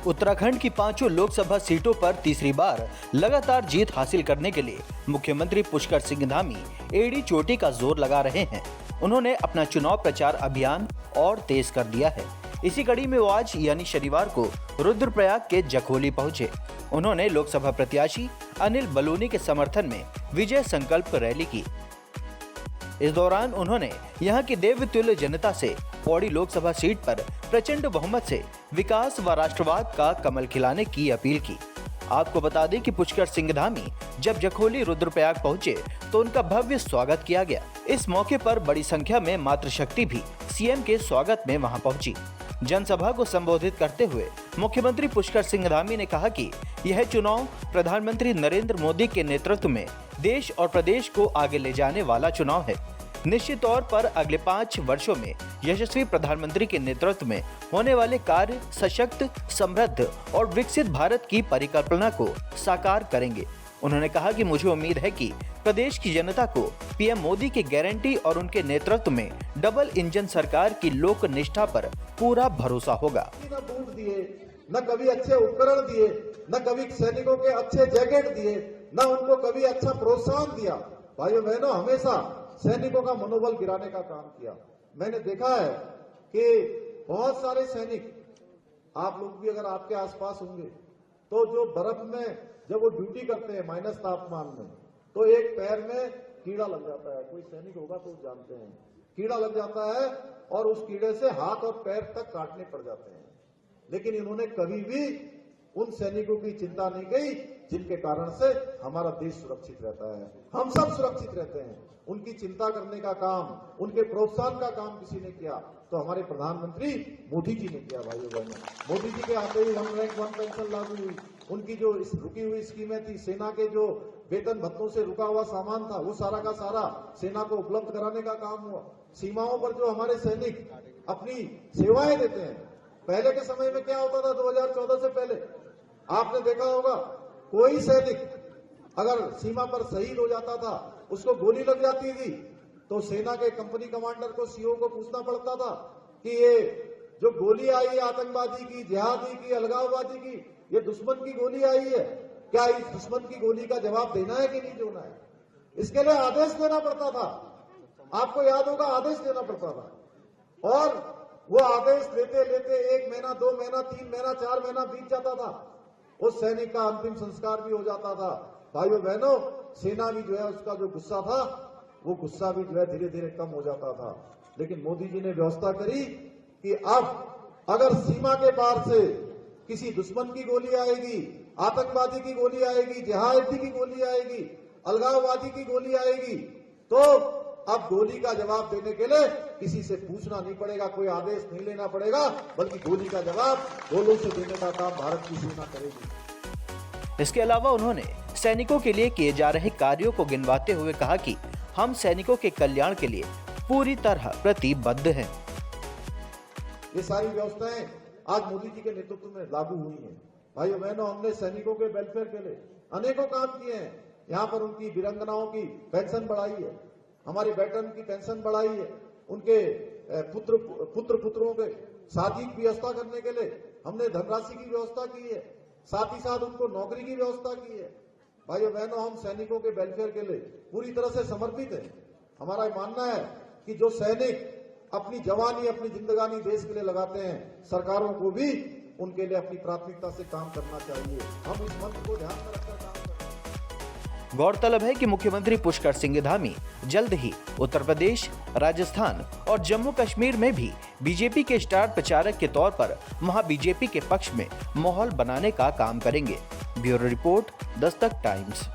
उत्तराखंड की 5 लोकसभा सीटों पर तीसरी बार लगातार जीत हासिल करने के लिए मुख्यमंत्री पुष्कर सिंह धामी एड़ी चोटी का जोर लगा रहे हैं। उन्होंने अपना चुनाव प्रचार अभियान और तेज कर दिया है। इसी कड़ी में वो आज यानी शनिवार को रुद्रप्रयाग के जखोली पहुंचे। उन्होंने लोकसभा प्रत्याशी अनिल बलूनी के समर्थन में विजय संकल्प रैली की। इस दौरान उन्होंने यहां की देवतुल्य जनता से पौड़ी लोकसभा सीट पर प्रचंड बहुमत से विकास व राष्ट्रवाद का कमल खिलाने की अपील की। आपको बता दें कि पुष्कर सिंह धामी जब जखोली रुद्रप्रयाग पहुंचे तो उनका भव्य स्वागत किया गया। इस मौके पर बड़ी संख्या में मातृशक्ति भी सीएम के स्वागत में वहां पहुंची। जनसभा को संबोधित करते हुए मुख्यमंत्री पुष्कर सिंह धामी ने कहा कि यह चुनाव प्रधानमंत्री नरेंद्र मोदी के नेतृत्व में देश और प्रदेश को आगे ले जाने वाला चुनाव है। निश्चित तौर पर अगले 5 वर्षों में यशस्वी प्रधानमंत्री के नेतृत्व में होने वाले कार्य सशक्त, समृद्ध और विकसित भारत की परिकल्पना को साकार करेंगे। उन्होंने कहा कि मुझे उम्मीद है कि प्रदेश की जनता को पीएम मोदी की गारंटी और उनके नेतृत्व में डबल इंजन सरकार की लोक निष्ठा पर पूरा भरोसा होगा। न बूट दिए, न कभी अच्छे उपकरण दिए, न कभी सैनिकों के अच्छे जैकेट दिए, न उनको कभी अच्छा प्रोत्साहन दिया। भाइयों बहनों, हमेशा सैनिकों का मनोबल गिराने का काम किया। मैंने देखा है कि बहुत सारे सैनिक, आप लोग भी अगर आपके आसपास होंगे, तो जो बर्फ में जब वो ड्यूटी करते हैं माइनस तापमान में, तो एक पैर में कीड़ा लग जाता है। कोई सैनिक होगा तो जानते हैं, कीड़ा लग जाता है और उस कीड़े से हाथ और पैर तक काटने पड़ जाते हैं। लेकिन इन्होंने कभी भी उन सैनिकों की चिंता नहीं की जिनके कारण से हमारा देश सुरक्षित रहता है, हम सब सुरक्षित रहते हैं। उनकी चिंता करने का काम, उनके प्रोत्साहन का काम किसी ने किया तो हमारे प्रधानमंत्री मोदी जी ने किया। भाइयों बहनों, मोदी जी के आते ही 1 रैंक 1 पेंशन लागू हुई। उनकी जो रुकी हुई स्कीमें थी, सेना के जो वेतन भत्तों से रुका हुआ सामान था, वो सारा का सारा सेना को उपलब्ध कराने का काम हुआ। सीमाओं पर जो हमारे सैनिक अपनी सेवाएं देते हैं, पहले के समय में क्या होता था 2014 से पहले आपने देखा होगा, कोई सैनिक अगर सीमा पर शहीद हो जाता था, उसको गोली लग जाती थी, तो सेना के कंपनी कमांडर को, सीओ को पूछना पड़ता था कि ये जो गोली आई है आतंकवादी की, जिहादी की, अलगाववादी की, ये दुश्मन की गोली आई है, क्या इस दुश्मन की गोली का जवाब देना है कि नहीं देना है? इसके लिए आदेश देना पड़ता था। आपको याद होगा, आदेश देना पड़ता था और वो आदेश लेते लेते 1 महीना, 2 महीना, 3 महीना, 4 महीना बीत जाता था। उस सैनिक का अंतिम संस्कार भी हो जाता था। भाइयों बहनों, सेना भी जो है उसका जो गुस्सा था, वो गुस्सा भी जो है धीरे धीरे कम हो जाता था। लेकिन मोदी जी ने व्यवस्था करी कि अब अगर सीमा के पार से किसी दुश्मन की गोली आएगी, आतंकवादी की गोली आएगी, जिहादी की गोली आएगी, अलगाववादी की गोली आएगी, तो अब गोली का जवाब देने के लिए किसी से पूछना नहीं पड़ेगा, कोई आदेश नहीं लेना पड़ेगा, बल्कि गोली का जवाब गोलों से देने का काम भारत की सेना करेगी। इसके अलावा उन्होंने सैनिकों के लिए किए जा रहे कार्यों को गिनवाते हुए कहा कि हम सैनिकों के कल्याण के लिए पूरी तरह प्रतिबद्ध हैं। ये सारी व्यवस्थाएं आज मोदी जी के नेतृत्व में लागू हुई हैं। भाइयों बहनों, हमने सैनिकों के वेलफेयर के लिए अनेकों काम किए हैं। यहाँ पर उनकी वीरांगनाओं की पेंशन बढ़ाई है, हमारी वेटरन की पेंशन बढ़ाई है, उनके पुत्रों के शादी की व्यवस्था करने के लिए हमने धनराशि की व्यवस्था की है, साथ ही साथ उनको नौकरी की व्यवस्था की है। भाइयों बहनों, हम सैनिकों के वेलफेयर के लिए पूरी तरह से समर्पित हैं। हमारा मानना है कि जो सैनिक अपनी जवानी, अपनी जिंदगानी देश के लिए लगाते हैं, सरकारों को भी उनके लिए अपनी प्राथमिकता से काम करना चाहिए। हम इस मंत्र को ध्यान में रखकर काम करें। गौरतलब है कि मुख्यमंत्री पुष्कर सिंह धामी जल्द ही उत्तर प्रदेश, राजस्थान और जम्मू कश्मीर में भी बीजेपी के स्टार प्रचारक के तौर पर वहां बीजेपी के पक्ष में माहौल बनाने का काम करेंगे। Bureau report, Dastak times.